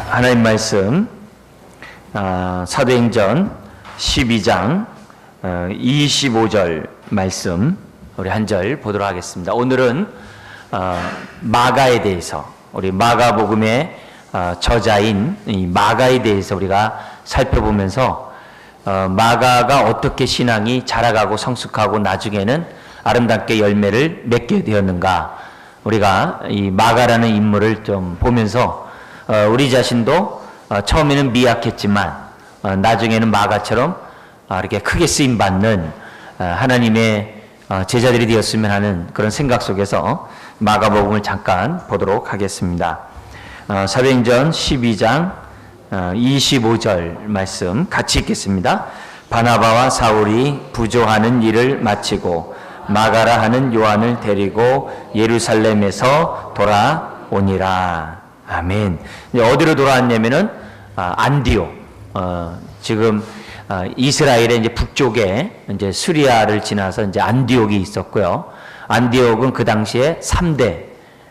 하나님 말씀 사도행전 12장 25절 말씀 우리 한 절 보도록 하겠습니다. 오늘은 마가에 대해서 우리 마가복음의 저자인 이 마가에 대해서 우리가 살펴보면서 마가가 어떻게 신앙이 자라가고 성숙하고 나중에는 아름답게 열매를 맺게 되었는가, 우리가 이 마가라는 인물을 좀 보면서 우리 자신도 처음에는 미약했지만 나중에는 마가처럼 이렇게 크게 쓰임받는 하나님의 제자들이 되었으면 하는 그런 생각 속에서 마가복음을 잠깐 보도록 하겠습니다. 사도행전 12장 25절 말씀 같이 읽겠습니다. 바나바와 사울이 부조하는 일을 마치고 마가라 하는 요한을 데리고 예루살렘에서 돌아오니라. 아멘. 이제 어디로 돌아왔냐면은 안디옥. 지금 이스라엘의 이제 북쪽에 이제 수리아를 지나서 이제 안디옥이 있었고요. 안디옥은 그 당시에 3대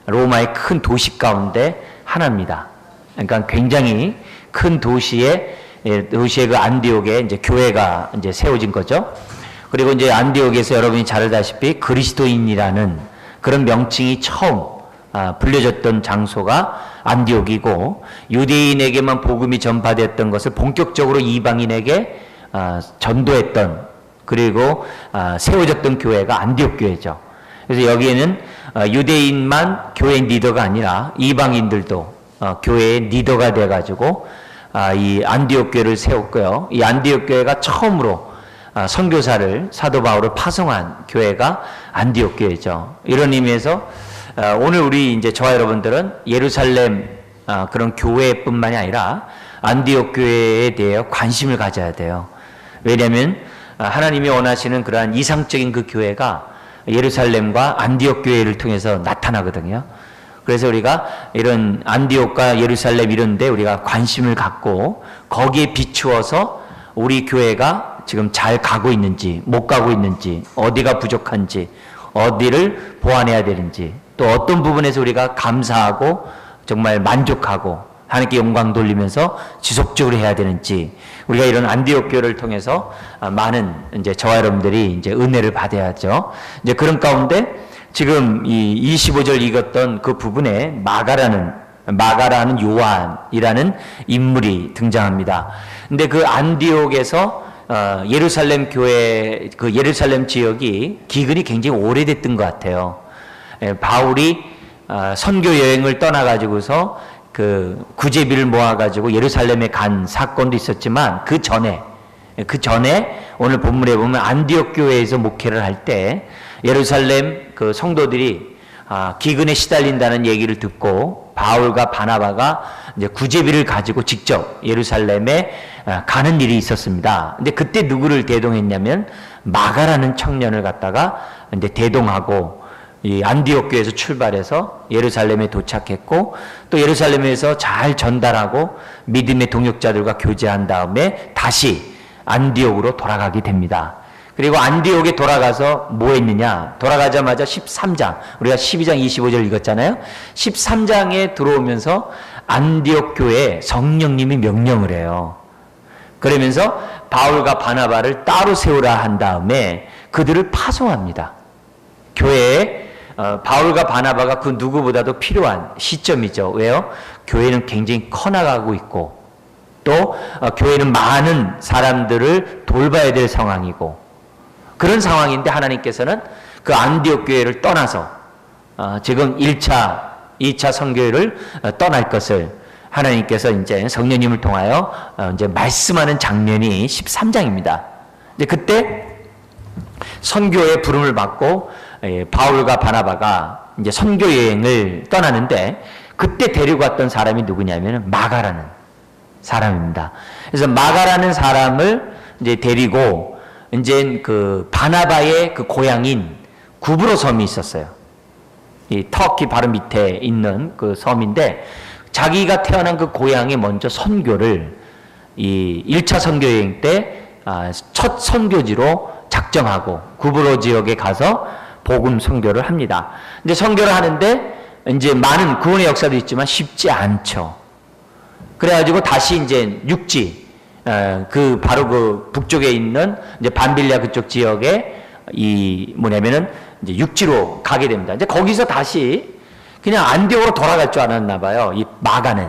로마의 큰 도시 가운데 하나입니다. 그러니까 굉장히 큰 도시의 그 안디옥에 이제 교회가 이제 세워진 거죠. 그리고 이제 안디옥에서 여러분이 잘 알다시피 그리스도인이라는 그런 명칭이 처음 불려졌던 장소가 안디옥이고, 유대인에게만 복음이 전파됐던 것을 본격적으로 이방인에게 전도했던, 그리고 세워졌던 교회가 안디옥 교회죠. 그래서 여기에는 유대인만 교회 리더가 아니라 이방인들도 교회의 리더가 돼가지고 이 안디옥 교회를 세웠고요. 이 안디옥 교회가 처음으로 선교사를, 사도 바울을 파송한 교회가 안디옥 교회죠. 이런 의미에서 오늘 우리 이제 저와 여러분들은 예루살렘 그런 교회뿐만이 아니라 안디옥 교회에 대해 관심을 가져야 돼요. 왜냐하면 하나님이 원하시는 그러한 이상적인 그 교회가 예루살렘과 안디옥 교회를 통해서 나타나거든요. 그래서 우리가 이런 안디옥과 예루살렘 이런 데 우리가 관심을 갖고 거기에 비추어서 우리 교회가 지금 잘 가고 있는지 못 가고 있는지, 어디가 부족한지, 어디를 보완해야 되는지, 또 어떤 부분에서 우리가 감사하고 정말 만족하고 하나님께 영광 돌리면서 지속적으로 해야 되는지, 우리가 이런 안디옥 교회를 통해서 많은 이제 저와 여러분들이 이제 은혜를 받아야죠. 이제 그런 가운데 지금 이 25절 읽었던 그 부분에 마가라는 요한이라는 인물이 등장합니다. 근데 그 안디옥에서 예루살렘 교회, 그 예루살렘 지역이 기근이 굉장히 오래됐던 것 같아요. 바울이 선교 여행을 떠나가지고서 그 구제비를 모아가지고 예루살렘에 간 사건도 있었지만 그 전에 오늘 본문에 보면 안디옥 교회에서 목회를 할 때 예루살렘 그 성도들이 기근에 시달린다는 얘기를 듣고 바울과 바나바가 이제 구제비를 가지고 직접 예루살렘에 가는 일이 있었습니다. 근데 그때 누구를 대동했냐면 마가라는 청년을 갖다가 이제 대동하고 이 안디옥 교회에서 출발해서 예루살렘에 도착했고, 또 예루살렘에서 잘 전달하고 믿음의 동역자들과 교제한 다음에 다시 안디옥으로 돌아가게 됩니다. 그리고 안디옥에 돌아가서 뭐 했느냐? 돌아가자마자 13장, 우리가 12장 25절 읽었잖아요. 13장에 들어오면서 안디옥 교회에 성령님이 명령을 해요. 그러면서 바울과 바나바를 따로 세우라 한 다음에 그들을 파송합니다. 교회에 바울과 바나바가 그 누구보다도 필요한 시점이죠. 왜요? 교회는 굉장히 커나가고 있고, 또 교회는 많은 사람들을 돌봐야 될 상황이고, 그런 상황인데 하나님께서는 그 안디옥 교회를 떠나서 지금 1차, 2차 선교를 떠날 것을 하나님께서 이제 성령님을 통하여 이제 말씀하는 장면이 13장입니다. 이제 그때 선교의 부름을 받고 바울과 바나바가 이제 선교 여행을 떠나는데, 그때 데리고 왔던 사람이 누구냐면 마가라는 사람입니다. 그래서 마가라는 사람을 이제 데리고 이제 그 바나바의 그 고향인 구브로 섬이 있었어요. 이 터키 바로 밑에 있는 그 섬인데, 자기가 태어난 그 고향에 먼저 선교를 이 1차 선교 여행 때 첫 선교지로 작정하고 구브로 지역에 가서 복음 선교를 합니다. 이제 선교를 하는데 이제 많은 구원의 역사도 있지만 쉽지 않죠. 그래가지고 다시 이제 육지, 그 바로 그 북쪽에 있는 이제 밤빌리아 그쪽 지역에 이 뭐냐면은 이제 육지로 가게 됩니다. 이제 거기서 다시 그냥 안디옥으로 돌아갈 줄 알았나 봐요. 이 마가는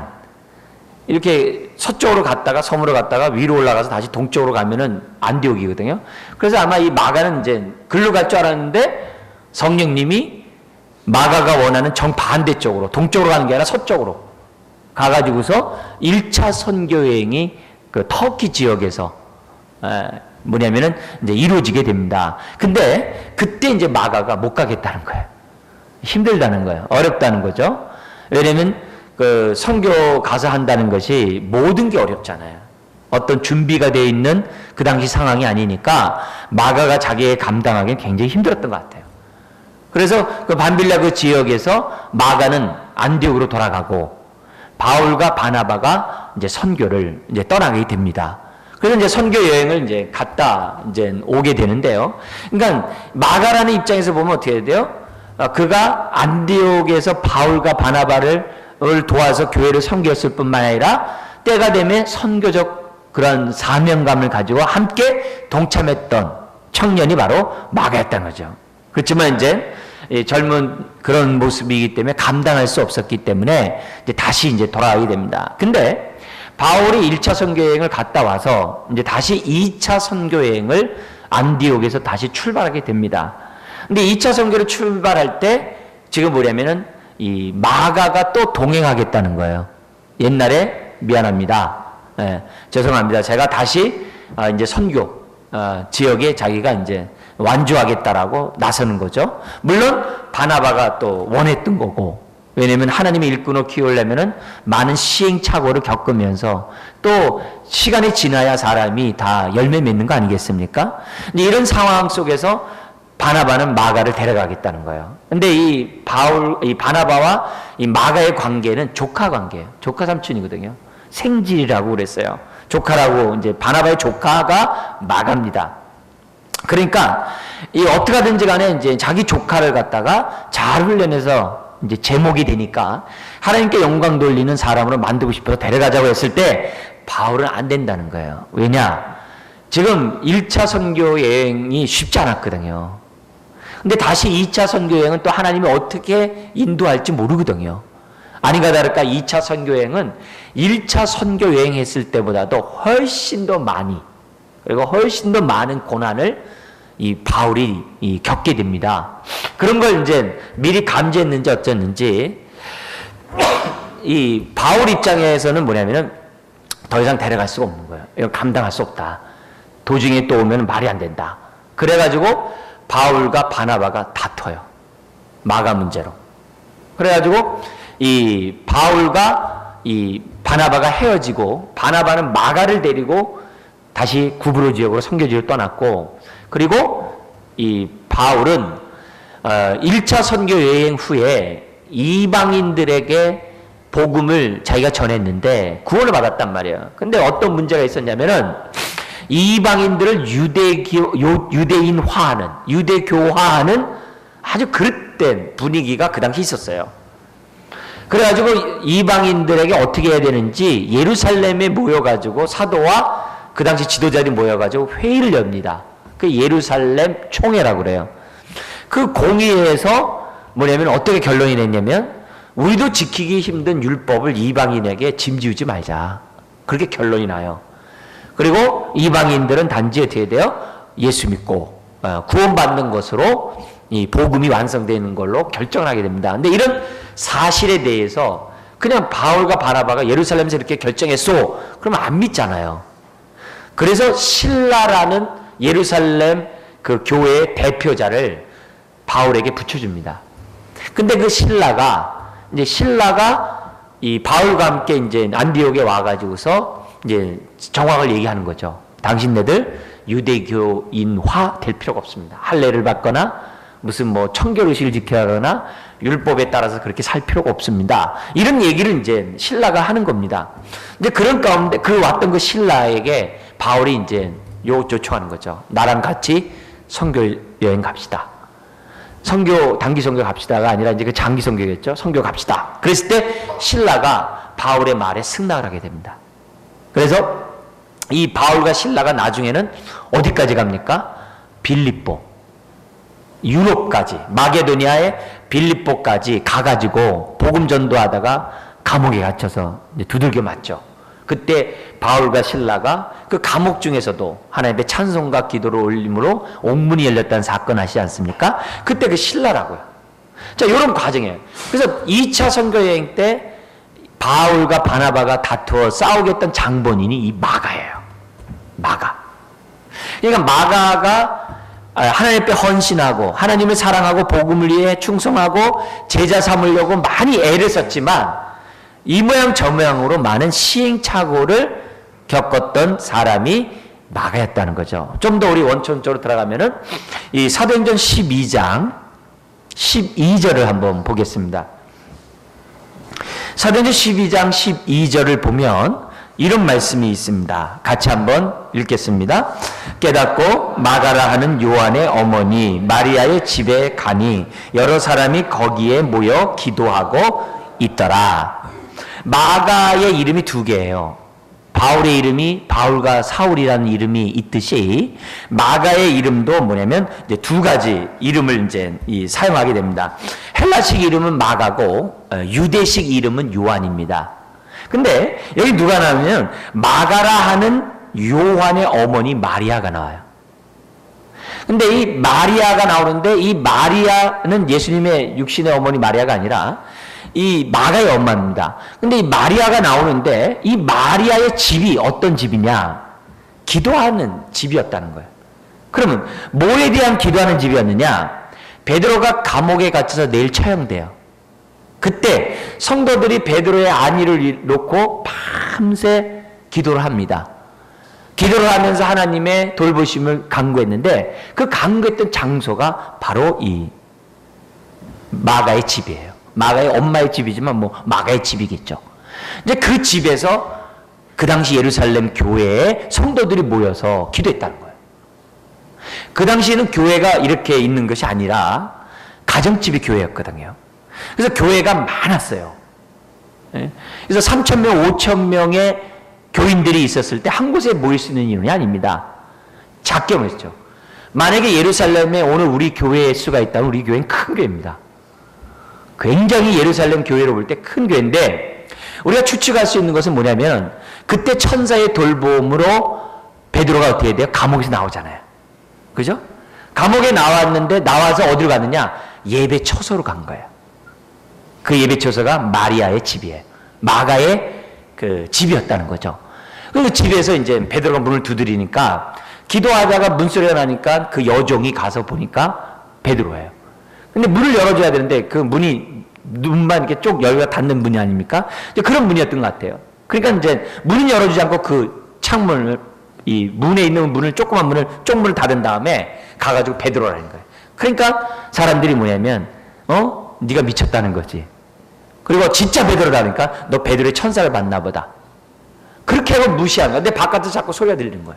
이렇게 서쪽으로 갔다가 섬으로 갔다가 위로 올라가서 다시 동쪽으로 가면은 안디옥이거든요. 그래서 아마 이 마가는 이제 글로 갈 줄 알았는데 성령님이 마가가 원하는 정반대쪽으로 동쪽으로 가는 게 아니라 서쪽으로 가가지고서 1차 선교 여행이 그 터키 지역에서 뭐냐면은 이제 이루어지게 됩니다. 근데 그때 이제 마가가 못 가겠다는 거예요. 힘들다는 거예요. 어렵다는 거죠. 왜냐면 그 선교 가서 한다는 것이 모든 게 어렵잖아요. 어떤 준비가 되어 있는 그 당시 상황이 아니니까 마가가 자기의 감당하기는 굉장히 힘들었던 것 같아요. 그래서 그 밤빌라 그 지역에서 마가는 안디옥으로 돌아가고 바울과 바나바가 이제 선교를 이제 떠나게 됩니다. 그래서 이제 선교 여행을 이제 갔다 이제 오게 되는데요. 그러니까 마가라는 입장에서 보면 어떻게 해야 돼요? 그가 안디옥에서 바울과 바나바를 도와서 교회를 섬겼을 뿐만 아니라 때가 되면 선교적 그런 사명감을 가지고 함께 동참했던 청년이 바로 마가였다는 거죠. 그렇지만 이제 젊은 그런 모습이기 때문에 감당할 수 없었기 때문에 이제 다시 이제 돌아가게 됩니다. 근데 바울이 1차 선교여행을 갔다 와서 이제 다시 2차 선교여행을 안디옥에서 다시 출발하게 됩니다. 근데 2차 선교를 출발할 때 지금 뭐냐면은 이 마가가 또 동행하겠다는 거예요. 옛날에 미안합니다. 죄송합니다. 제가 다시 이제 선교 지역에 자기가 이제 완주하겠다라고 나서는 거죠. 물론 바나바가 또 원했던 거고, 왜냐면 하나님의 일꾼을 키우려면은 많은 시행착오를 겪으면서 또 시간이 지나야 사람이 다 열매 맺는 거 아니겠습니까? 이런 상황 속에서 바나바는 마가를 데려가겠다는 거예요. 근데 이 바나바와 이 마가의 관계는 조카 관계예요. 조카 삼촌이거든요. 생질이라고 그랬어요. 조카라고, 이제 바나바의 조카가 마가입니다. 그러니까 이 어떻게 하든지 간에 이제 자기 조카를 갖다가 잘 훈련해서 이제 제목이 되니까 하나님께 영광 돌리는 사람으로 만들고 싶어서 데려가자고 했을 때 바울은 안 된다는 거예요. 왜냐? 지금 1차 선교 여행이 쉽지 않았거든요. 근데 다시 2차 선교 여행은 또 하나님이 어떻게 인도할지 모르거든요. 아니가 다를까 2차 선교 여행은 1차 선교 여행 했을 때보다도 훨씬 더 많이, 그리고 훨씬 더 많은 고난을 이 바울이 겪게 됩니다. 그런 걸 이제 미리 감지했는지 어쩌는지 이 바울 입장에서는 뭐냐면은 더 이상 데려갈 수가 없는 거예요. 이거 감당할 수 없다. 도중에 또 오면 말이 안 된다. 그래가지고 바울과 바나바가 다퉈요. 마가 문제로. 그래가지고 이 바울과 이 바나바가 헤어지고 바나바는 마가를 데리고 다시 구브로 지역으로 선교지를 떠났고, 그리고 이 바울은 1차 선교 여행 후에 이방인들에게 복음을 자기가 전했는데 구원을 받았단 말이에요. 근데 어떤 문제가 있었냐면은 이방인들을 유대인화하는, 유대교화하는 아주 그릇된 분위기가 그 당시 있었어요. 그래가지고 이방인들에게 어떻게 해야 되는지 예루살렘에 모여가지고 사도와 그 당시 지도자들이 모여가지고 회의를 엽니다. 그 예루살렘 총회라고 그래요. 그 공의회에서 뭐냐면 어떻게 결론이 냈냐면 우리도 지키기 힘든 율법을 이방인에게 짐지우지 말자. 그렇게 결론이 나요. 그리고 이방인들은 단지 어떻게 돼요? 예수 믿고 구원받는 것으로 이 복음이 완성되는 걸로 결정을 하게 됩니다. 근데 이런 사실에 대해서 그냥 바울과 바나바가 예루살렘에서 이렇게 결정했어. 그러면 안 믿잖아요. 그래서 신라라는 예루살렘 그 교회의 대표자를 바울에게 붙여줍니다. 근데 그 신라가 이 바울과 함께 이제 안디옥에 와가지고서 이제 정황을 얘기하는 거죠. 당신네들 유대교인화 될 필요가 없습니다. 할례를 받거나 무슨 뭐 청결의식을 지켜야 하거나 율법에 따라서 그렇게 살 필요가 없습니다. 이런 얘기를 이제 신라가 하는 겁니다. 이제 그런 가운데 그 왔던 그 신라에게 바울이 이제 요청하는 거죠. 나랑 같이 선교 여행 갑시다. 단기 선교 갑시다가 아니라 이제 그 장기 선교겠죠. 선교 갑시다. 그랬을 때 신라가 바울의 말에 승낙을 하게 됩니다. 그래서 이 바울과 실라가 나중에는 어디까지 갑니까? 빌립보, 유럽까지, 마게도니아의 빌립보까지 가가지고 복음 전도하다가 감옥에 갇혀서 두들겨 맞죠. 그때 바울과 실라가 그 감옥 중에서도 하나님의 찬송과 기도를 올림으로 옥문이 열렸다는 사건 아시지 않습니까? 그때 그 실라라고요. 자, 이런 과정이에요. 그래서 2차 선교여행 때 바울과 바나바가 다투어 싸우게 했던 장본인이 이 마가예요. 마가. 그러니까 마가가 하나님 앞에 헌신하고 하나님을 사랑하고 복음을 위해 충성하고 제자 삼으려고 많이 애를 썼지만 이 모양 저 모양으로 많은 시행착오를 겪었던 사람이 마가였다는 거죠. 좀 더 우리 원천적으로 들어가면은 이 사도행전 12장 12절을 한번 보겠습니다. 사도행전 12장 12절을 보면 이런 말씀이 있습니다. 같이 한번 읽겠습니다. 깨닫고 마가라 하는 요한의 어머니 마리아의 집에 가니 여러 사람이 거기에 모여 기도하고 있더라. 마가의 이름이 두 개예요. 바울의 이름이 바울과 사울이라는 이름이 있듯이 마가의 이름도 뭐냐면 이제 두 가지 이름을 이제 사용하게 됩니다. 헬라식 이름은 마가고 유대식 이름은 요한입니다. 근데 여기 누가 나오면 마가라 하는 요한의 어머니 마리아가 나와요. 근데 이 마리아가 나오는데 이 마리아는 예수님의 육신의 어머니 마리아가 아니라 이 마가의 엄마입니다. 근데 이 마리아가 나오는데 이 마리아의 집이 어떤 집이냐? 기도하는 집이었다는 거예요. 그러면 뭐에 대한 기도하는 집이었느냐? 베드로가 감옥에 갇혀서 내일 처형돼요. 그때 성도들이 베드로의 안위를 놓고 밤새 기도를 합니다. 기도를 하면서 하나님의 돌보심을 간구했는데 그 간구했던 장소가 바로 이 마가의 집이에요. 마가의 엄마의 집이지만 뭐 마가의 집이겠죠. 이제 그 집에서 그 당시 예루살렘 교회에 성도들이 모여서 기도했다는 거예요. 그 당시에는 교회가 이렇게 있는 것이 아니라 가정집이 교회였거든요. 그래서 교회가 많았어요. 그래서 3,000명, 5,000명의 교인들이 있었을 때 한 곳에 모일 수 있는 인원이 아닙니다. 작게 모였죠. 만약에 예루살렘에 오늘 우리 교회의 수가 있다면 우리 교회는 큰 교회입니다. 굉장히 예루살렘 교회로 볼 때 큰 교회인데 우리가 추측할 수 있는 것은 뭐냐면 그때 천사의 돌봄으로 베드로가 어떻게 돼요? 감옥에서 나오잖아요. 그죠? 감옥에 나왔는데 나와서 어디로 갔느냐? 예배처소로 간 거예요. 그 예배처소가 마리아의 집이에요. 마가의 그 집이었다는 거죠. 그 집에서 이제 베드로가 문을 두드리니까 기도하다가 문소리가 나니까 그 여종이 가서 보니까 베드로예요. 근데 문을 열어줘야 되는데 그 문이 눈만 이렇게 쪽 열려 닫는 문이 아닙니까? 그런 문이었던 것 같아요. 그러니까 이제 문을 열어주지 않고 그 창문을 이 문에 있는 문을 조그만 문을 쪽문을 닫은 다음에 가가지고 베드로라는 거예요. 그러니까 사람들이 뭐냐면 네가 미쳤다는 거지. 그리고 진짜 베드로라니까 너 베드로의 천사를 봤나 보다. 그렇게 하고 무시한 거야. 근데 바깥에서 자꾸 소리가 들리는 거야.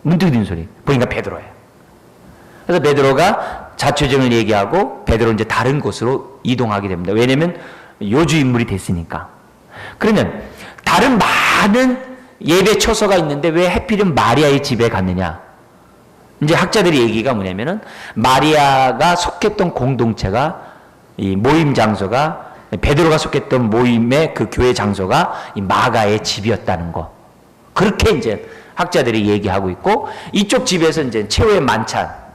문 두드리는 소리. 보니까 베드로예요. 그래서 베드로가 자초지종을 얘기하고 베드로 이제 다른 곳으로 이동하게 됩니다. 왜냐면 요주 인물이 됐으니까. 그러면 다른 많은 예배 처소가 있는데 왜 하필은 마리아의 집에 갔느냐? 이제 학자들의 얘기가 뭐냐면은 마리아가 속했던 공동체가 이 모임 장소가 베드로가 속했던 모임의 그 교회 장소가 이 마가의 집이었다는 거. 그렇게 이제 학자들이 얘기하고 있고 이쪽 집에서 이제 최후의 만찬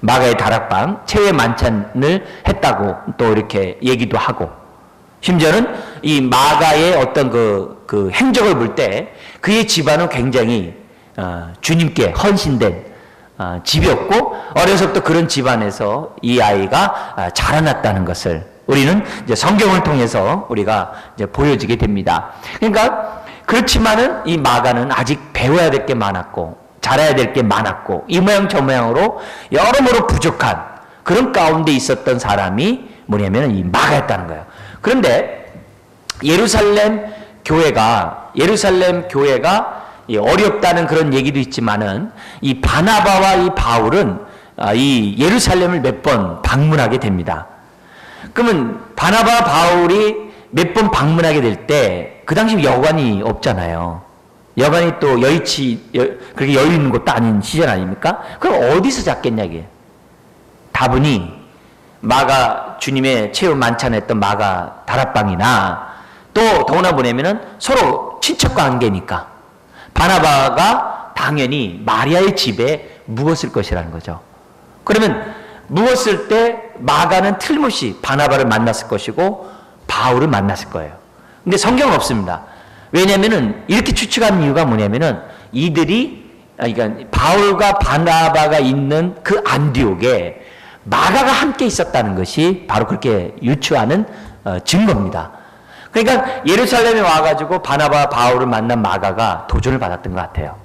마가의 다락방, 최후의 만찬을 했다고 또 이렇게 얘기도 하고, 심지어는 이 마가의 어떤 그 행적을 볼 때 그의 집안은 굉장히 주님께 헌신된 집이었고, 어려서부터 그런 집안에서 이 아이가 자라났다는 것을 우리는 이제 성경을 통해서 우리가 이제 보여지게 됩니다. 그러니까 그렇지만은 이 마가는 아직 배워야 될 게 많았고, 잘해야 될 게 많았고 이 모양 저 모양으로 여러모로 부족한 그런 가운데 있었던 사람이 뭐냐면 이 마가였다는 거예요. 그런데 예루살렘 교회가 어렵다는 그런 얘기도 있지만은 이 바나바와 이 바울은 이 예루살렘을 몇 번 방문하게 됩니다. 그러면 바나바 바울이 몇 번 방문하게 될 때, 그 당시 여관이 없잖아요. 여관이 또 그렇게 여유 있는 곳도 아닌 시절 아닙니까? 그럼 어디서 잤겠냐, 이게. 다분히, 주님의 체험 만찬했던 마가 다락방이나, 또 더구나 보내면은 서로 친척 관계니까, 바나바가 당연히 마리아의 집에 묵었을 것이라는 거죠. 그러면 묵었을 때 마가는 틀림없이 바나바를 만났을 것이고 바울을 만났을 거예요. 근데 성경은 없습니다. 왜냐면은 이렇게 추측하는 이유가 뭐냐면은 그러니까 바울과 바나바가 있는 그 안디옥에 마가가 함께 있었다는 것이 바로 그렇게 유추하는 증거입니다. 그러니까 예루살렘에 와가지고 바나바와 바울을 만난 마가가 도전을 받았던 것 같아요.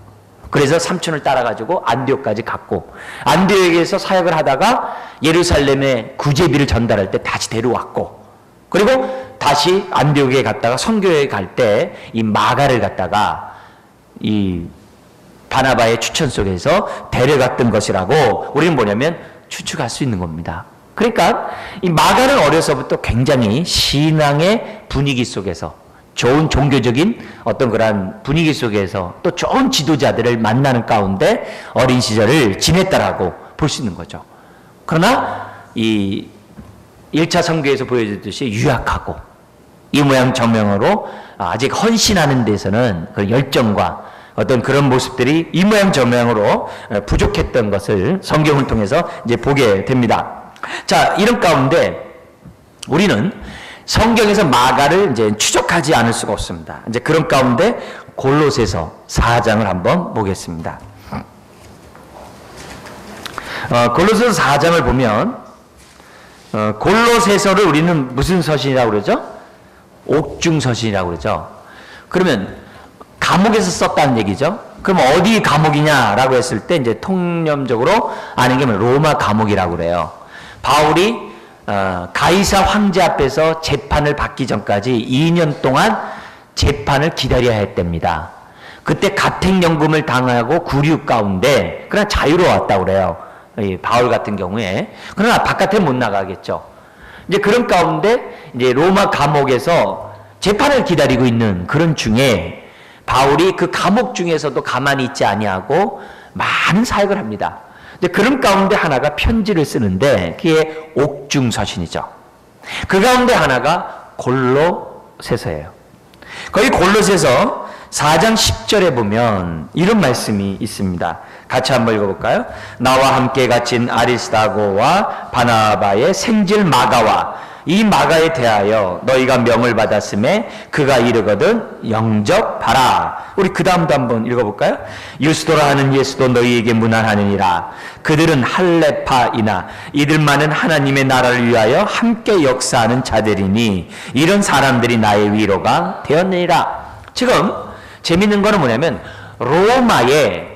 그래서 삼촌을 따라가지고 안디옥까지 갔고, 안디옥에서 사역을 하다가 예루살렘에 구제비를 전달할 때 다시 데려왔고, 그리고 다시 안디옥에 갔다가 선교회에 갈 때 이 마가를 갖다가 이 바나바의 추천 속에서 데려갔던 것이라고 우리는 뭐냐면 추측할 수 있는 겁니다. 그러니까 이 마가는 어려서부터 굉장히 신앙의 분위기 속에서, 좋은 종교적인 어떤 그런 분위기 속에서 또 좋은 지도자들을 만나는 가운데 어린 시절을 지냈다라고 볼 수 있는 거죠. 그러나 이 1차 선교에서 보여줬듯이 유약하고 이 모양 저명으로 아직 헌신하는 데서는 그 열정과 어떤 그런 모습들이 이 모양 저명으로 부족했던 것을 성경을 통해서 이제 보게 됩니다. 자, 이런 가운데 우리는 성경에서 마가를 이제 추적하지 않을 수가 없습니다. 이제 그런 가운데 골로새서 4장을 한번 보겠습니다. 골로새서 4장을 보면 골로새서를 우리는 무슨 서신이라고 그러죠? 옥중서신이라고 그러죠. 그러면 감옥에서 썼다는 얘기죠. 그럼 어디 감옥이냐라고 했을 때 이제 통념적으로 아는 게 로마 감옥이라고 그래요. 바울이 가이사 황제 앞에서 재판을 받기 전까지 2년 동안 재판을 기다려야 했답니다. 그때 가택연금을 당하고 구류 가운데 그러나 자유로웠다고 그래요. 이 바울 같은 경우에. 그러나 바깥에 못 나가겠죠. 이제 그런 가운데 이제 로마 감옥에서 재판을 기다리고 있는 그런 중에 바울이 그 감옥 중에서도 가만히 있지 아니하고 많은 사역을 합니다. 근데 그런 가운데 하나가 편지를 쓰는데 그게 옥중서신이죠. 그 가운데 하나가 골로새서예요. 거기 골로새서 4장 10절에 보면 이런 말씀이 있습니다. 같이 한번 읽어볼까요? 나와 함께 갇힌 아리스다고와 바나바의 생질 마가와 이 마가에 대하여 너희가 명을 받았음에 그가 이르거든 영접하라. 우리 그 다음도 한번 읽어볼까요? 유스도라 하는 예수도 너희에게 문안하느니라. 그들은 할레파이나 이들만은 하나님의 나라를 위하여 함께 역사하는 자들이니 이런 사람들이 나의 위로가 되었느니라. 지금 재밌는 거는 뭐냐면 로마에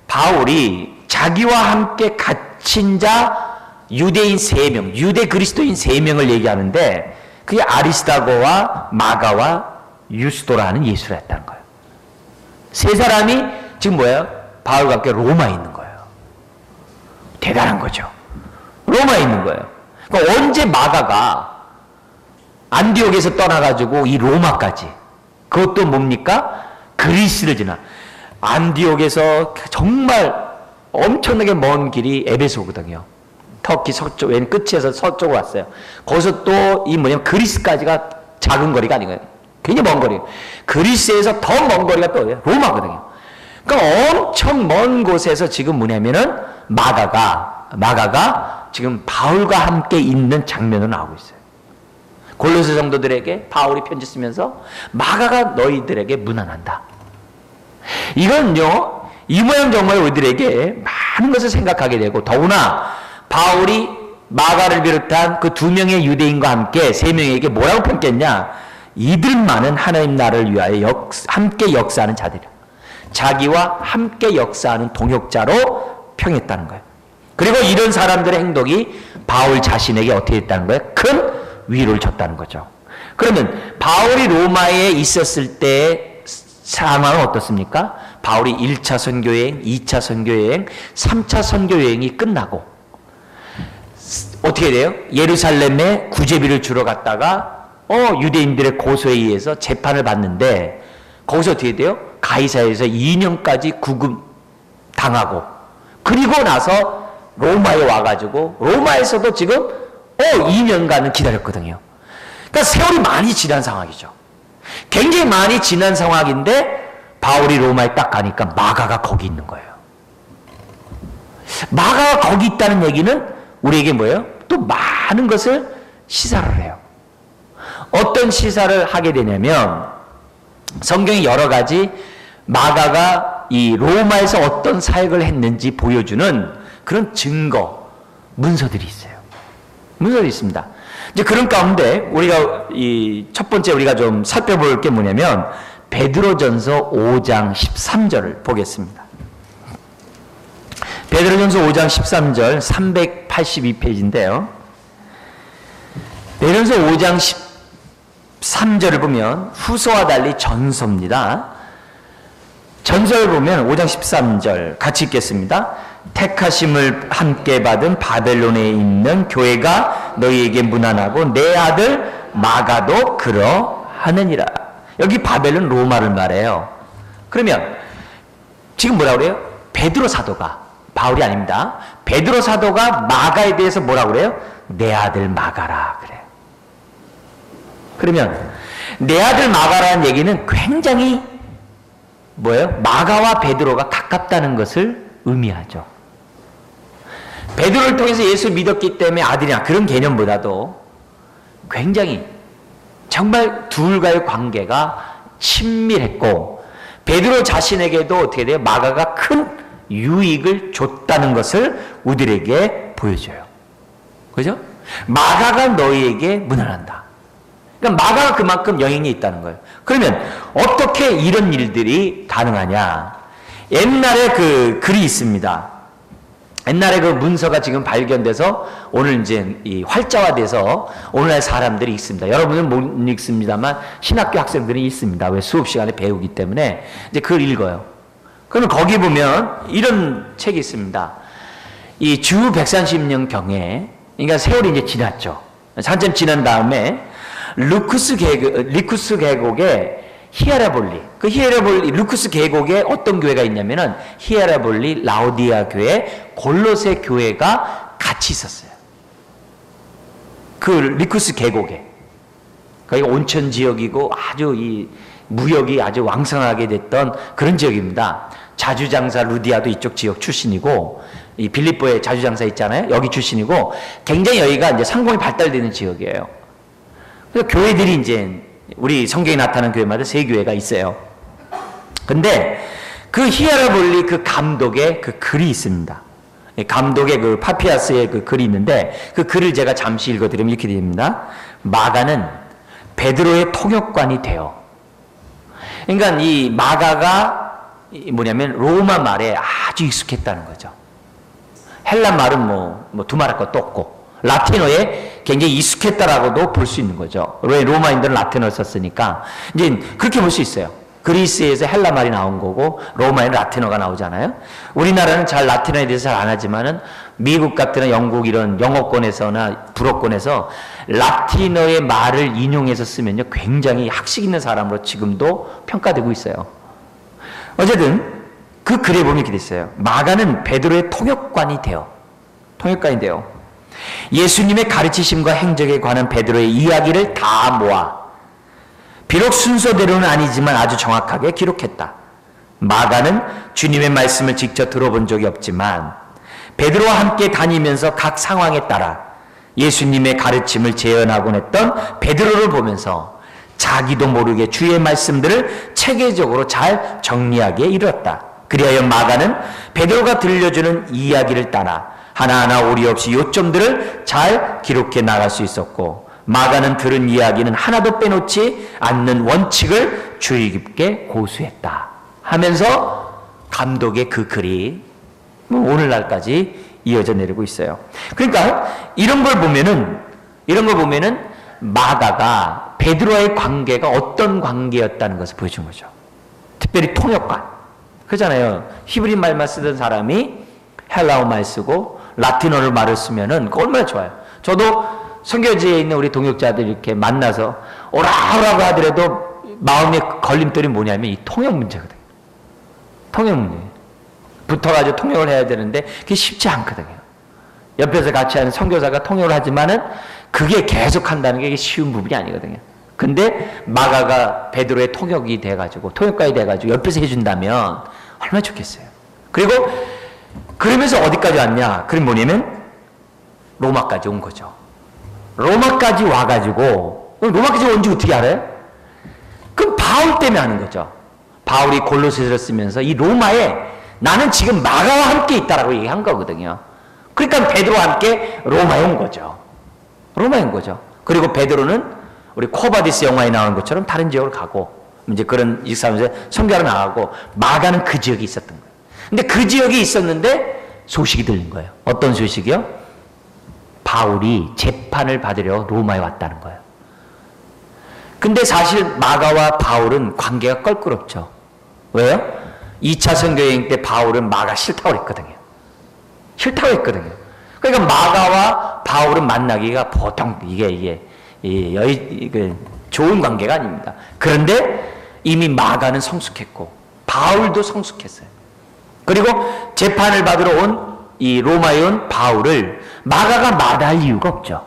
바울이 자기와 함께 갇힌 자 유대인 3명, 유대 그리스도인 3명을 얘기하는데 그게 아리스다고와 마가와 유스도라는 예수라 했다는 거예요. 3사람이 지금 뭐예요? 바울과 함께 로마에 있는 거예요. 대단한 거죠. 로마에 있는 거예요. 그러니까 언제 마가가 안디옥에서 떠나가지고 이 로마까지, 그것도 뭡니까? 그리스를 지나 안디옥에서 정말 엄청나게 먼 길이 에베소거든요. 터키 서쪽, 왼 끝에서 서쪽으로 왔어요. 거기서 또 이 뭐냐면 그리스까지가 작은 거리가 아니에요. 굉장히 먼 거리예요. 그리스에서 더 먼 거리가 또 로마거든요. 그러니까 엄청 먼 곳에서 지금 뭐냐면은 마가가 지금 바울과 함께 있는 장면으로 나오고 있어요. 골로새 성도들에게 바울이 편지 쓰면서 마가가 너희들에게 문안한다. 이건요, 이 모양 정말 우리들에게 많은 것을 생각하게 되고, 더구나 바울이 마가를 비롯한 그 2명의 유대인과 함께 3명에게 뭐라고 평했냐? 이들만은 하나님 나라를 위하여 함께 역사하는 자들이라. 자기와 함께 역사하는 동역자로 평했다는 거예요. 그리고 이런 사람들의 행동이 바울 자신에게 어떻게 했다는 거예요? 큰 위로를 줬다는 거죠. 그러면 바울이 로마에 있었을 때의 상황은 어떻습니까? 바울이 1차 선교여행, 2차 선교여행, 3차 선교여행이 끝나고 어떻게 돼요? 예루살렘에 구제비를 주러 갔다가 유대인들의 고소에 의해서 재판을 받는데 거기서 어떻게 돼요? 가이사야에서 2년까지 구금 당하고 그리고 나서 로마에 와가지고 로마에서도 지금 2년간은 기다렸거든요. 그러니까 세월이 많이 지난 상황이죠. 굉장히 많이 지난 상황인데 바울이 로마에 딱 가니까 마가가 거기 있는 거예요. 마가가 거기 있다는 얘기는 우리에게 뭐예요? 또 많은 것을 시사를 해요. 어떤 시사를 하게 되냐면 성경이 여러 가지 마가가 이 로마에서 어떤 사역을 했는지 보여주는 그런 증거, 문서들이 있어요. 문서들이 있습니다. 이제 그런 가운데 우리가 이 첫 번째 우리가 좀 살펴볼 게 뭐냐면 베드로전서 5장 13절을 보겠습니다. 베드로전서 5장 13절 382페이지인데요. 베드로전서 5장 13절을 보면 후서와 달리 전서입니다. 전서를 보면 5장 13절 같이 읽겠습니다. 택하심을 함께 받은 바벨론에 있는 교회가 너희에게 문안하고 내 아들 마가도 그러하느니라. 여기 바벨론 로마를 말해요. 그러면 지금 뭐라고 그래요? 베드로 사도가, 바울이 아닙니다. 베드로 사도가 마가에 대해서 뭐라고 그래요? 내 아들 마가라 그래요. 그러면 내 아들 마가라는 얘기는 굉장히 뭐예요? 마가와 베드로가 가깝다는 것을 의미하죠. 베드로를 통해서 예수 믿었기 때문에 아들이나 그런 개념보다도 굉장히 정말 둘과의 관계가 친밀했고 베드로 자신에게도 어떻게 돼요? 마가가 큰 유익을 줬다는 것을 우리에게 보여줘요. 그죠? 마가가 너희에게 문안한다. 그러니까 마가가 그만큼 영향이 있다는 거예요. 그러면 어떻게 이런 일들이 가능하냐? 옛날에 그 글이 있습니다. 옛날에 그 문서가 지금 발견돼서 오늘 이제 이 활자화돼서 오늘날 사람들이 읽습니다. 여러분은 못 읽습니다만 신학교 학생들이 읽습니다. 왜? 수업 시간에 배우기 때문에 이제 그걸 읽어요. 그러면 거기 보면 이런 책이 있습니다. 이 주 130년 경에, 그러니까 세월이 이제 지났죠. 한참 지난 다음에 리쿠스 계곡에 히에라볼리, 그 히에라볼리, 루쿠스 계곡에 어떤 교회가 있냐면은 히에라볼리, 라오디아 교회, 골로새 교회가 같이 있었어요. 그 리쿠스 계곡에. 거기가 온천 지역이고 아주 이 무역이 아주 왕성하게 됐던 그런 지역입니다. 자주장사 루디아도 이쪽 지역 출신이고, 이 빌립보에 자주장사 있잖아요. 여기 출신이고, 굉장히 여기가 이제 상공이 발달되는 지역이에요. 그래서 교회들이 이제 우리 성경에 나타나는 교회마다 3교회가 있어요. 근데 그 히에라볼리 그 감독의 그 글이 있습니다. 감독의 그 파피아스의 그 글이 있는데 그 글을 제가 잠시 읽어드리면 이렇게 됩니다. 마가는 베드로의 통역관이 돼요. 그러니까 이 마가가 뭐냐면 로마 말에 아주 익숙했다는 거죠. 헬라 말은 뭐 두말할 것도 없고 라틴어에 굉장히 익숙했다라고도 볼 수 있는 거죠. 왜? 로마인들은 라틴어를 썼으니까. 이제 그렇게 볼 수 있어요. 그리스에서 헬라 말이 나온 거고 로마에는 라틴어가 나오잖아요. 우리나라는 잘 라틴어에 대해서 잘 안 하지만은 미국 같은 영국 이런 영어권에서나 불어권에서 라틴어의 말을 인용해서 쓰면요 굉장히 학식 있는 사람으로 지금도 평가되고 있어요. 어쨌든 그 글에 보면 이렇게 돼 있어요. 마가는 베드로의 통역관이 돼요. 예수님의 가르치심과 행적에 관한 베드로의 이야기를 다 모아 비록 순서대로는 아니지만 아주 정확하게 기록했다. 마가는 주님의 말씀을 직접 들어본 적이 없지만 베드로와 함께 다니면서 각 상황에 따라 예수님의 가르침을 재현하곤 했던 베드로를 보면서 자기도 모르게 주의 말씀들을 체계적으로 잘 정리하기에 이르렀다. 그리하여 마가는 베드로가 들려주는 이야기를 따라 하나하나 오리 없이 요점들을 잘 기록해 나갈 수 있었고 마가는 들은 이야기는 하나도 빼놓지 않는 원칙을 주의 깊게 고수했다 하면서 감독의 그 글이 오늘날까지 이어져 내리고 있어요. 그러니까 이런 걸 보면은 마가가 베드로와의 관계가 어떤 관계였다는 것을 보여준 거죠. 특별히 통역관. 그렇잖아요. 히브리 말만 쓰던 사람이 헬라어 말 쓰고 라틴어를 말을 쓰면은 얼마나 좋아요. 저도 선교지에 있는 우리 동역자들 이렇게 만나서 오라오라고 하더라도 마음의 걸림돌이 뭐냐면 이 통역 문제거든요. 통역 문제. 붙어가지고 통역을 해야 되는데 그게 쉽지 않거든요. 옆에서 같이 하는 선교사가 통역을 하지만은 그게 계속 한다는 게 쉬운 부분이 아니거든요. 근데 마가가 베드로의 통역이 돼가지고 통역가이 돼가지고 옆에서 해준다면 얼마나 좋겠어요. 그리고 그러면서 어디까지 왔냐? 그럼 뭐냐면 로마까지 온 거죠. 로마까지 와가지고 로마까지 온지 어떻게 알아요? 그럼 바울 때문에 하는 거죠. 바울이 골로새서를 쓰면서 이 로마에 나는 지금 마가와 함께 있다라고 얘기한 거거든요. 그러니까 베드로와 함께 로마에 온 거죠. 로마에 온 거죠. 그리고 베드로는 우리 코바디스 영화에 나온 것처럼 다른 지역을 가고 이제 그런 23세 선교하러 나가고 마가는 그 지역에 있었던 거예요. 근데 그 지역에 있었는데 소식이 들린 거예요. 어떤 소식이요? 바울이 재판을 받으려 로마에 왔다는 거예요. 근데 사실 마가와 바울은 관계가 껄끄럽죠. 왜요? 2차 선교여행 때 바울은 마가 싫다고 했거든요. 싫다고 했거든요. 그러니까 마가와 바울은 만나기가 보통 이게 좋은 관계가 아닙니다. 그런데 이미 마가는 성숙했고 바울도 성숙했어요. 그리고 재판을 받으러 온 이 로마에 온 바울을 마가가 마다할 이유가 없죠.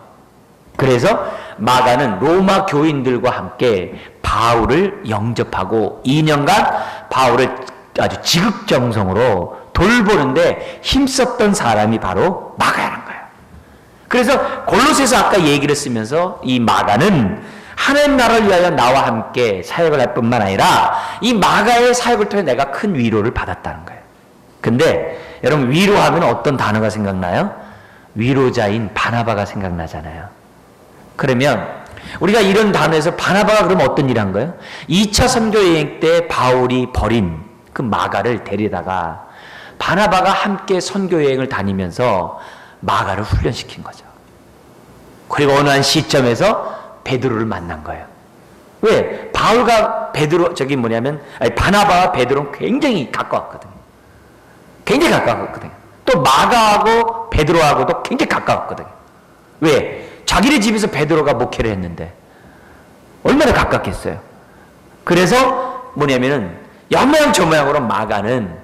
그래서 마가는 로마 교인들과 함께 바울을 영접하고 2년간 바울을 아주 지극정성으로 돌보는데 힘썼던 사람이 바로 마가라는 거예요. 그래서 골로새서 아까 얘기를 쓰면서 이 마가는 하나님 나라를 위하여 나와 함께 사역을 할 뿐만 아니라 이 마가의 사역을 통해 내가 큰 위로를 받았다는 거예요. 근데 여러분 위로하면 어떤 단어가 생각나요? 위로자인 바나바가 생각나잖아요. 그러면 우리가 이런 단어에서 바나바가 그럼 어떤 일을 한 거예요? 2차 선교여행 때 바울이 버린 그 마가를 데리다가 바나바가 함께 선교여행을 다니면서 마가를 훈련시킨 거죠. 그리고 어느 한 시점에서 베드로를 만난 거예요. 왜? 바울과 베드로 바나바와 베드로는 굉장히 가까웠거든요. 굉장히 가까웠거든요. 또 마가하고 베드로하고도 굉장히 가까웠거든요. 왜? 자기네 집에서 베드로가 목회를 했는데 얼마나 가깝겠어요. 그래서 이 모양 저 모양으로 마가는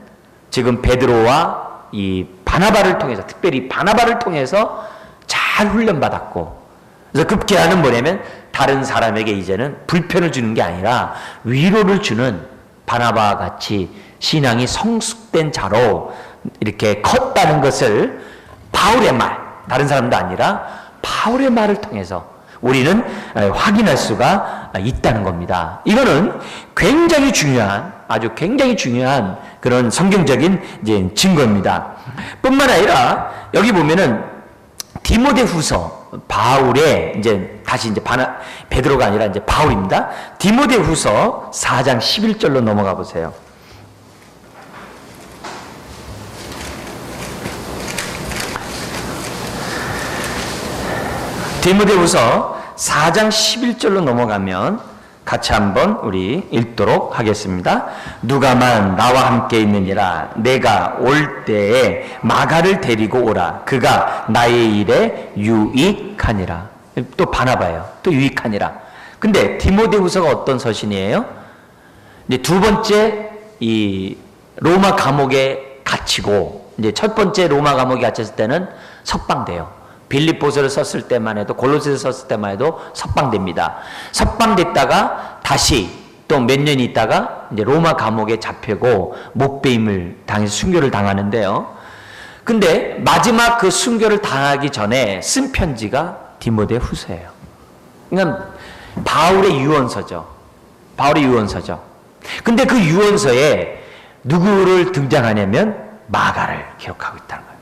지금 베드로와 이 바나바를 통해서 특별히 바나바를 통해서 잘 훈련받았고 그래서 급기야는 다른 사람에게 이제는 불편을 주는 게 아니라 위로를 주는 바나바와 같이 신앙이 성숙된 자로 이렇게 컸다는 것을 바울의 말, 다른 사람도 아니라 바울의 말을 통해서 우리는 확인할 수가 있다는 겁니다. 이거는 굉장히 중요한, 아주 굉장히 중요한 그런 성경적인 이제 증거입니다. 뿐만 아니라 여기 보면은 디모데후서 바울의 다시 베드로가 아니라 바울입니다. 디모데후서 4장 11절로 넘어가 보세요. 디모데후서 4장 11절로 넘어가면 같이 한번 우리 읽도록 하겠습니다. 누가만 나와 함께 있느니라 내가 올 때에 마가를 데리고 오라 그가 나의 일에 유익하니라. 또 바나바예요. 또 유익하니라. 근데 디모데후서가 어떤 서신이에요? 이제 두 번째 이 로마 감옥에 갇히고 이제 첫 번째 로마 감옥에 갇혔을 때는 석방돼요. 빌립보서를 썼을 때만 해도 골로새서 썼을 때만 해도 석방됩니다. 석방됐다가 다시 또 몇 년 있다가 이제 로마 감옥에 잡히고 목배임을 당해서 순교를 당하는데요. 근데 마지막 그 순교를 당하기 전에 쓴 편지가 디모데후서예요. 그러니까 바울의 유언서죠. 바울의 유언서죠. 근데 그 유언서에 누구를 등장하냐면 마가를 기록하고 있다는 거예요.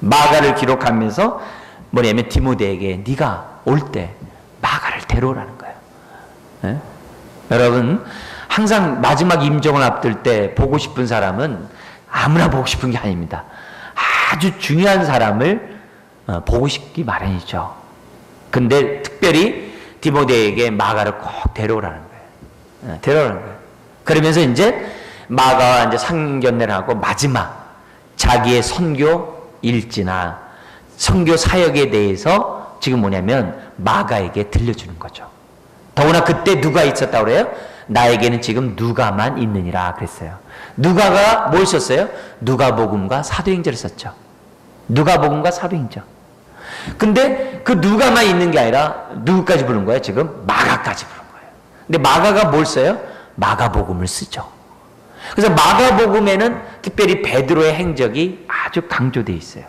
마가를 기록하면서 디모데에게 네가 올 때 마가를 데려오라는 거예요. 네? 여러분 항상 마지막 임종을 앞둘 때 보고 싶은 사람은 아무나 보고 싶은 게 아닙니다. 아주 중요한 사람을 보고 싶기 마련이죠. 근데 특별히 디모데에게 마가를 꼭 데려오라는 거예요. 데려오라는 거예요. 그러면서 마가와 상견례를 하고 마지막 자기의 선교 일지나 선교 사역에 대해서 지금 뭐냐면 마가에게 들려주는 거죠. 더구나 그때 누가 있었다고 그래요? 나에게는 지금 누가만 있느니라 그랬어요. 누가가 뭘 썼어요? 누가복음과 사도행전을 썼죠. 누가복음과 사도행전. 근데 그 누가만 있는 게 아니라 누구까지 부른 거예요? 지금 마가까지 부른 거예요. 근데 마가가 뭘 써요? 마가복음을 쓰죠. 그래서 마가복음에는 특별히 베드로의 행적이 아주 강조되어 있어요.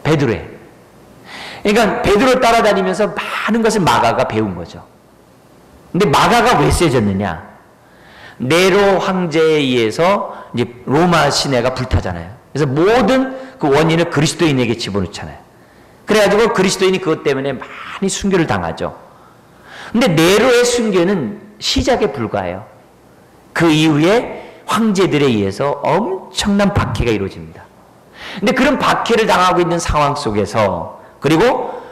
베드로의. 그러니까 베드로 따라다니면서 많은 것을 마가가 배운 거죠. 근데 마가가 왜 쓰여졌느냐? 네로 황제에 의해서 이제 로마 시내가 불타잖아요. 그래서 모든 그 원인을 그리스도인에게 집어넣잖아요. 그래가지고 그리스도인이 그것 때문에 많이 순교를 당하죠. 근데 네로의 순교는 시작에 불과해요. 그 이후에 황제들에 의해서 엄청난 박해가 이루어집니다. 근데 그런 박해를 당하고 있는 상황 속에서, 그리고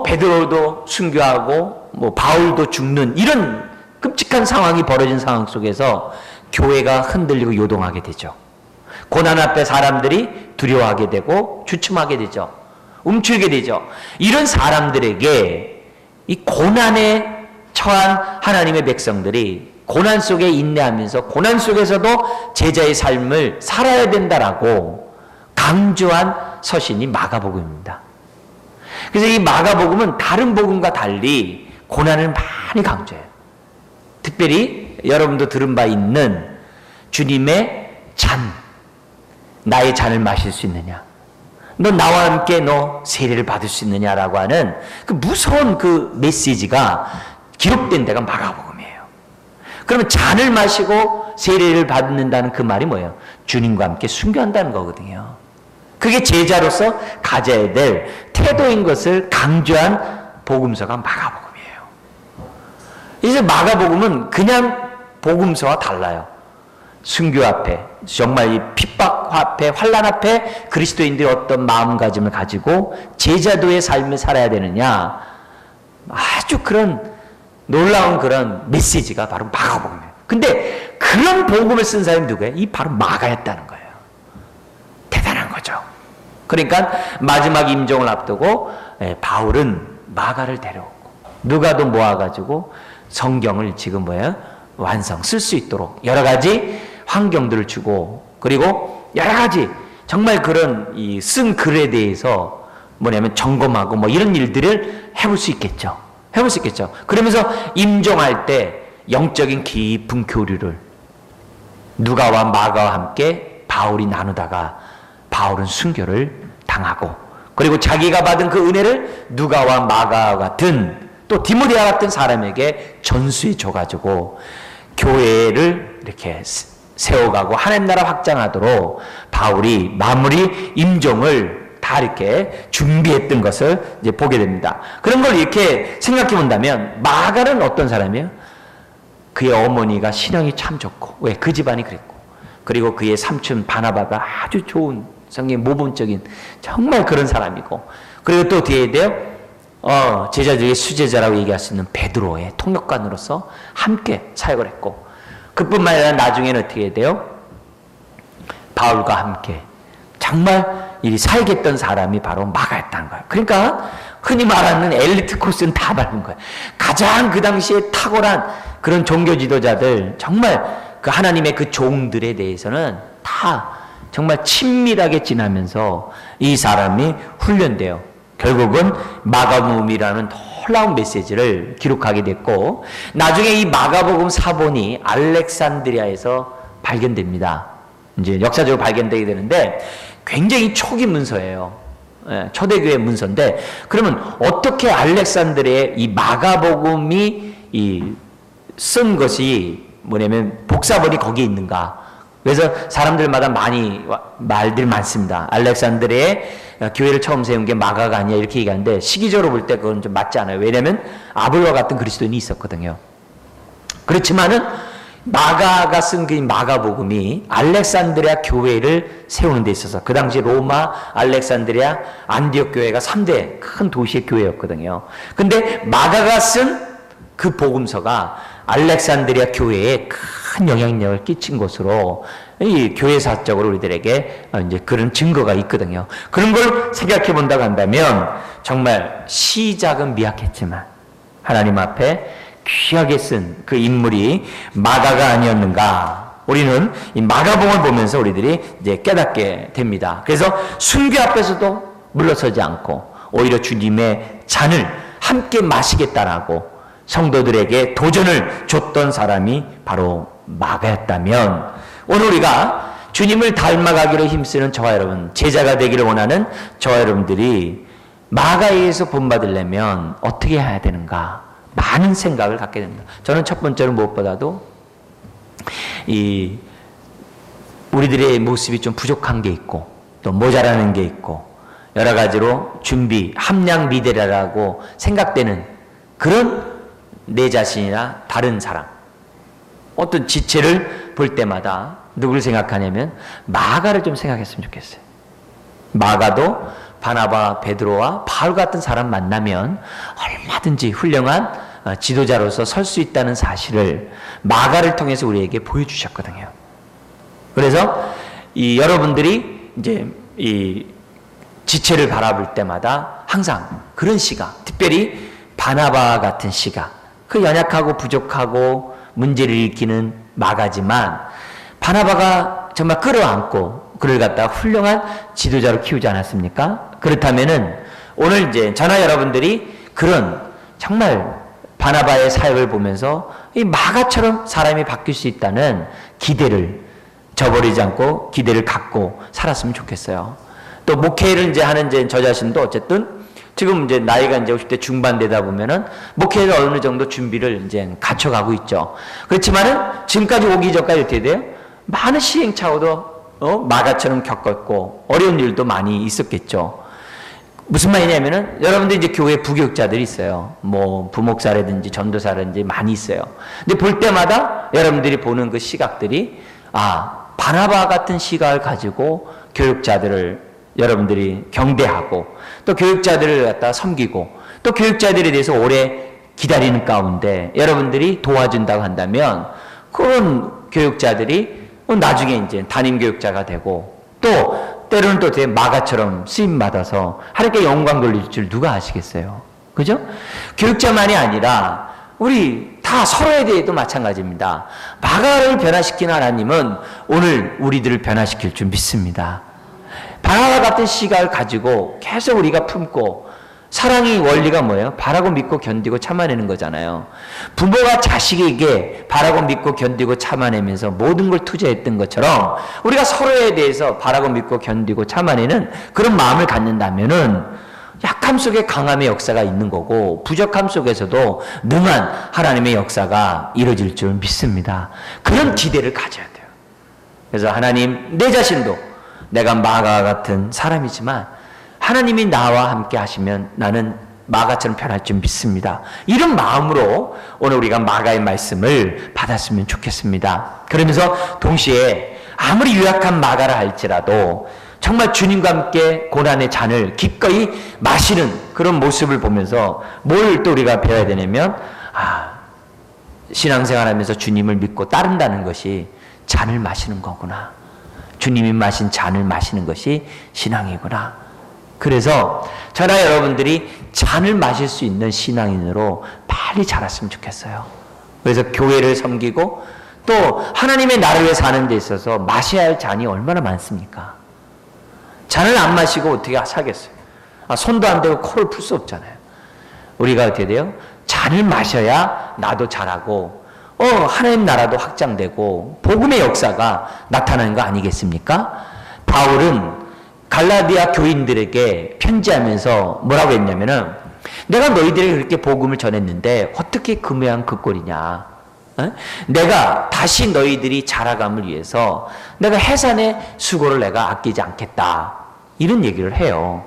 베드로도 순교하고 뭐 바울도 죽는 이런 끔찍한 상황이 벌어진 상황 속에서 교회가 흔들리고 요동하게 되죠. 고난 앞에 사람들이 두려워하게 되고 주춤하게 되죠. 움츠리게 되죠. 이런 사람들에게 이 고난에 처한 하나님의 백성들이 고난 속에 인내하면서 고난 속에서도 제자의 삶을 살아야 된다라고 강조한 서신이 마가복음입니다. 그래서 이 마가복음은 다른 복음과 달리 고난을 많이 강조해요. 특별히 여러분도 들은 바 있는 주님의 잔, 나의 잔을 마실 수 있느냐, 너 나와 함께 너 세례를 받을 수 있느냐라고 하는 그 무서운 그 메시지가 기록된 데가 마가복음이에요. 그러면 잔을 마시고 세례를 받는다는 그 말이 뭐예요? 주님과 함께 순교한다는 거거든요. 그게 제자로서 가져야 될 태도인 것을 강조한 복음서가 마가복음이에요. 이제 마가복음은 그냥 복음서와 달라요. 순교 앞에, 정말 이 핍박 앞에, 환난 앞에 그리스도인들이 어떤 마음가짐을 가지고 제자도의 삶을 살아야 되느냐, 아주 그런 놀라운 그런 메시지가 바로 마가복음이에요. 근데 그런 복음을 쓴 사람이 누구예요? 이 바로 마가였다는 거예요. 대단한 거죠. 그러니까 마지막 임종을 앞두고 바울은 마가를 데려오고 누가도 모아가지고 성경을 지금 완성, 쓸 수 있도록 여러 가지 환경들을 주고, 그리고 여러 가지 정말 그런 이 쓴 글에 대해서 뭐냐면 점검하고 뭐 이런 일들을 해볼 수 있겠죠. 해볼 수 있겠죠. 그러면서 임종할 때 영적인 깊은 교류를 누가와 마가와 함께 바울이 나누다가 바울은 순교를 당하고, 그리고 자기가 받은 그 은혜를 누가와 마가와 같은 또 디모데와 같은 사람에게 전수해 줘가지고 교회를 이렇게 세워가고 하나님 나라 확장하도록 바울이 마무리 임종을 다 이렇게 준비했던 것을 이제 보게 됩니다. 그런 걸 이렇게 생각해 본다면 마가는 어떤 사람이에요? 그의 어머니가 신앙이 참 좋고, 왜? 그 집안이 그랬고, 그리고 그의 삼촌 바나바가 아주 좋은 성경 모범적인 정말 그런 사람이고, 그리고 또 뒤에 돼요. 제자들의 수제자라고 얘기할 수 있는 베드로의 통역관으로서 함께 사역을 했고, 그뿐만 아니라 나중에는 어떻게 돼요? 바울과 함께 정말 이 사역했던 사람이 바로 마가였다는 거예요. 그러니까 흔히 말하는 엘리트 코스는 다 밟은 거예요. 가장 그 당시에 탁월한 그런 종교 지도자들, 정말 그 하나님의 그 종들에 대해서는 다 정말 친밀하게 지나면서 이 사람이 훈련돼요. 결국은 마가복음이라는 놀라운 메시지를 기록하게 됐고, 나중에 이 마가복음 사본이 알렉산드리아에서 발견됩니다. 이제 역사적으로 발견되게 되는데 굉장히 초기 문서예요. 초대교회 문서인데, 그러면 어떻게 알렉산드리아에 이 마가복음이 쓴 것이 뭐냐면 복사본이 거기에 있는가? 그래서 사람들마다 많이 말들이 많습니다. 알렉산드리아에 교회를 처음 세운 게 마가가 아니야 이렇게 얘기하는데, 시기적으로 볼 때 그건 좀 맞지 않아요. 왜냐하면 아볼로와 같은 그리스도인이 있었거든요. 그렇지만은 마가가 쓴 그 마가복음이 알렉산드리아 교회를 세우는 데 있어서, 그 당시 로마, 알렉산드리아, 안디옥 교회가 3대 큰 도시의 교회였거든요. 근데 마가가 쓴 그 복음서가 알렉산드리아 교회에 큰 영향력을 끼친 것으로 이 교회사적으로 우리들에게 이제 그런 증거가 있거든요. 그런 걸 생각해 본다고 한다면 정말 시작은 미약했지만 하나님 앞에 귀하게 쓴 그 인물이 마가가 아니었는가. 우리는 이 마가복음을 보면서 우리들이 이제 깨닫게 됩니다. 그래서 순교 앞에서도 물러서지 않고 오히려 주님의 잔을 함께 마시겠다라고 성도들에게 도전을 줬던 사람이 바로 마가였다면, 오늘 우리가 주님을 닮아가기로 힘쓰는 저와 여러분, 제자가 되기를 원하는 저와 여러분들이 마가에 의해서 본받으려면 어떻게 해야 되는가, 많은 생각을 갖게 됩니다. 저는 첫 번째로 무엇보다도 이 우리들의 모습이 좀 부족한 게 있고 또 모자라는 게 있고 여러 가지로 준비, 함량 미대라고 생각되는 그런 내 자신이나 다른 사람, 어떤 지체를 볼 때마다 누구를 생각하냐면 마가를 좀 생각했으면 좋겠어요. 마가도 바나바, 베드로와 바울 같은 사람 만나면 얼마든지 훌륭한 지도자로서 설 수 있다는 사실을 마가를 통해서 우리에게 보여주셨거든요. 그래서 이 여러분들이 이제 이 지체를 바라볼 때마다 항상 그런 시각, 특별히 바나바 같은 시각, 그 연약하고 부족하고 문제를 일으키는 마가지만 바나바가 정말 끌어안고 그를 갖다가 훌륭한 지도자로 키우지 않았습니까? 그렇다면은 오늘 이제 저나 여러분들이 그런 정말 바나바의 사역을 보면서 이 마가처럼 사람이 바뀔 수 있다는 기대를 저버리지 않고 기대를 갖고 살았으면 좋겠어요. 또 목회를 이제 하는 저 자신도 어쨌든 지금 이제 나이가 이제 50대 중반 되다 보면은 목회를 어느 정도 준비를 이제 갖춰가고 있죠. 그렇지만은 지금까지 오기 전까지 어떻게 돼요? 많은 시행착오도 마가처럼 겪었고 어려운 일도 많이 있었겠죠. 무슨 말이냐면은 여러분들 이제 교회 부교육자들이 있어요. 뭐 부목사라든지 전도사라든지 많이 있어요. 근데 볼 때마다 여러분들이 보는 그 시각들이 바나바 같은 시각을 가지고 교육자들을 여러분들이 경대하고 또 교육자들을 갖다 섬기고 또 교육자들에 대해서 오래 기다리는 가운데 여러분들이 도와준다고 한다면 그런 교육자들이 나중에 이제 담임 교육자가 되고 또 때로는 또 되게 마가처럼 쓰임 받아서 하나님께 영광 돌릴 줄 누가 아시겠어요? 그죠? 교육자만이 아니라 우리 다 서로에 대해도 마찬가지입니다. 마가를 변화시킨 하나님은 오늘 우리들을 변화시킬 줄 믿습니다. 바나바 같은 시각을 가지고 계속 우리가 품고, 사랑의 원리가 뭐예요? 바라고 믿고 견디고 참아내는 거잖아요. 부모가 자식에게 바라고 믿고 견디고 참아내면서 모든 걸 투자했던 것처럼 우리가 서로에 대해서 바라고 믿고 견디고 참아내는 그런 마음을 갖는다면은 약함 속에 강함의 역사가 있는 거고 부족함 속에서도 능한 하나님의 역사가 이루어질 줄 믿습니다. 그런 기대를 가져야 돼요. 그래서 하나님, 내 자신도 내가 마가 같은 사람이지만 하나님이 나와 함께 하시면 나는 마가처럼 변할 줄 믿습니다. 이런 마음으로 오늘 우리가 마가의 말씀을 받았으면 좋겠습니다. 그러면서 동시에 아무리 유약한 마가라 할지라도 정말 주님과 함께 고난의 잔을 기꺼이 마시는 그런 모습을 보면서 뭘 또 우리가 배워야 되냐면 신앙생활하면서 주님을 믿고 따른다는 것이 잔을 마시는 거구나. 주님이 마신 잔을 마시는 것이 신앙이구나. 그래서 저나 여러분들이 잔을 마실 수 있는 신앙인으로 빨리 자랐으면 좋겠어요. 그래서 교회를 섬기고 또 하나님의 나라를 사는 데 있어서 마셔야 할 잔이 얼마나 많습니까? 잔을 안 마시고 어떻게 사겠어요? 손도 안 대고 코를 풀 수 없잖아요. 우리가 어떻게 돼요? 잔을 마셔야 나도 자라고 하나님 나라도 확장되고 복음의 역사가 나타나는 거 아니겠습니까? 바울은 갈라디아 교인들에게 편지하면서 뭐라고 했냐면은 내가 너희들에게 그렇게 복음을 전했는데 어떻게 그 모양 그 꼴이냐. 내가 다시 너희들이 자라감을 위해서 내가 해산의 수고를 내가 아끼지 않겠다. 이런 얘기를 해요.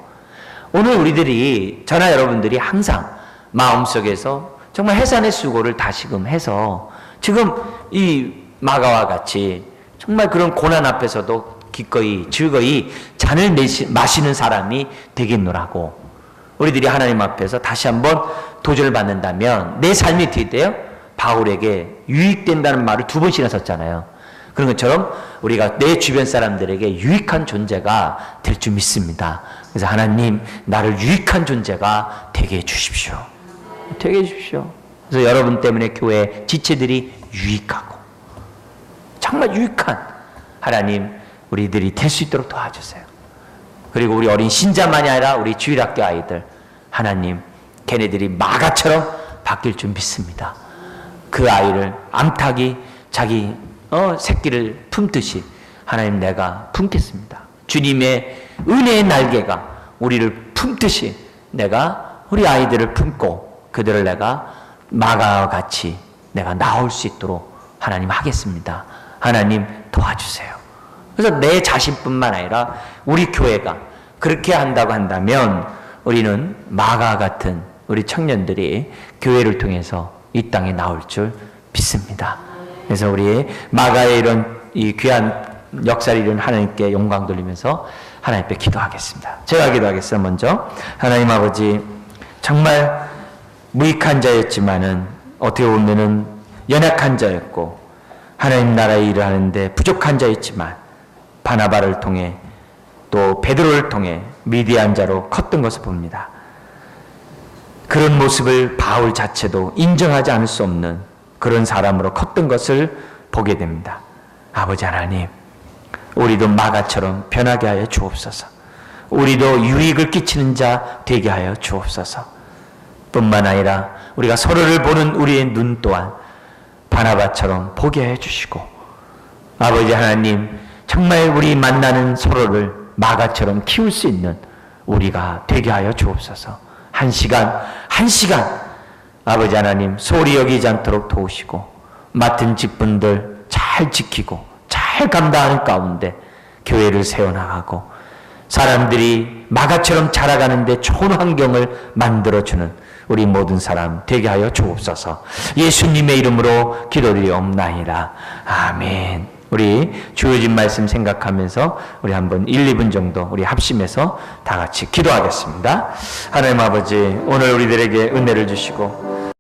오늘 우리들이 저나 여러분들이 항상 마음속에서 정말 해산의 수고를 다시금 해서 지금 이 마가와 같이 정말 그런 고난 앞에서도 기꺼이 즐거이 잔을 마시는 사람이 되겠노라고 우리들이 하나님 앞에서 다시 한번 도전을 받는다면 내 삶이 어떻게 돼요? 바울에게 유익된다는 말을 2번씩이나 썼잖아요. 그런 것처럼 우리가 내 주변 사람들에게 유익한 존재가 될 줄 믿습니다. 그래서 하나님, 나를 유익한 존재가 되게 해주십시오. 되게 해주십시오. 그래서 여러분 때문에 교회 지체들이 유익하고 정말 유익한 하나님, 우리들이 될 수 있도록 도와주세요. 그리고 우리 어린 신자만이 아니라 우리 주일학교 아이들, 하나님, 걔네들이 마가처럼 바뀔 줄 믿습니다. 그 아이를 암탉이 자기 새끼를 품듯이 하나님, 내가 품겠습니다. 주님의 은혜의 날개가 우리를 품듯이 내가 우리 아이들을 품고 그들을 내가 마가와 같이 내가 나올 수 있도록 하나님 하겠습니다. 하나님 도와주세요. 그래서 내 자신뿐만 아니라 우리 교회가 그렇게 한다고 한다면 우리는 마가 같은 우리 청년들이 교회를 통해서 이 땅에 나올 줄 믿습니다. 그래서 우리 마가의 이런 이 귀한 역사를 이룬 하나님께 영광 돌리면서 하나님께 기도하겠습니다. 제가 기도하겠습니다. 먼저 하나님 아버지, 정말 무익한 자였지만은 어떻게 보면은 연약한 자였고 하나님 나라의 일을 하는데 부족한 자였지만 바나바를 통해 또 베드로를 통해 미디안 자로 컸던 것을 봅니다. 그런 모습을 바울 자체도 인정하지 않을 수 없는 그런 사람으로 컸던 것을 보게 됩니다. 아버지 하나님, 우리도 마가처럼 변하게 하여 주옵소서. 우리도 유익을 끼치는 자 되게 하여 주옵소서. 뿐만 아니라 우리가 서로를 보는 우리의 눈 또한 바나바처럼 보게 해주시고, 아버지 하나님, 정말 우리 만나는 서로를 마가처럼 키울 수 있는 우리가 되게 하여 주옵소서. 한 시간 한 시간 아버지 하나님 소리 여기지 않도록 도우시고 맡은 직분들 잘 지키고 잘 감당하는 가운데 교회를 세워나가고 사람들이 마가처럼 자라가는데 좋은 환경을 만들어주는 우리 모든 사람 되게 하여 주옵소서. 예수님의 이름으로 기도드리옵나이다. 아멘. 우리 주어진 말씀 생각하면서 우리 한번 1, 2분 정도 우리 합심해서 다 같이 기도하겠습니다. 하나님 아버지, 오늘 우리들에게 은혜를 주시고